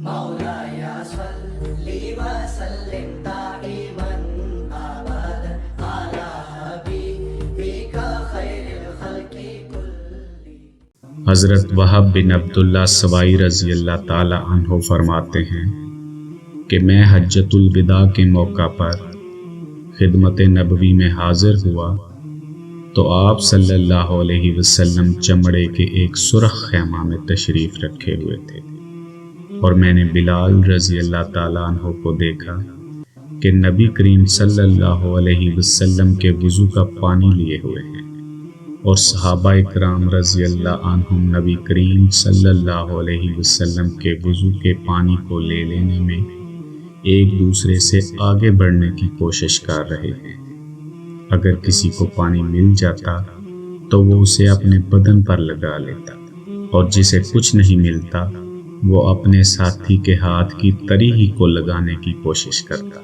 مولاي صل وسلم دائما ابدا على حبيبك خير الخلق كلهم۔ حضرت وہب بن عبداللہ سوائی رضی اللہ تعالی عنہ فرماتے ہیں کہ میں حجۃ الوداع کے موقع پر خدمت نبوی میں حاضر ہوا تو آپ صلی اللہ علیہ وسلم چمڑے کے ایک سرخ خیمہ میں تشریف رکھے ہوئے تھے، اور میں نے بلال رضی اللہ تعالیٰ عنہ کو دیکھا کہ نبی کریم صلی اللہ علیہ وسلم کے وضو کا پانی لیے ہوئے ہیں، اور صحابہ اکرام رضی اللہ عنہم نبی کریم صلی اللہ علیہ وسلم کے وضو کے پانی کو لے لینے میں ایک دوسرے سے آگے بڑھنے کی کوشش کر رہے ہیں۔ اگر کسی کو پانی مل جاتا تو وہ اسے اپنے بدن پر لگا لیتا، اور جسے کچھ نہیں ملتا وہ اپنے ساتھی کے ہاتھ کی تری ہی کو لگانے کی کوشش کرتا۔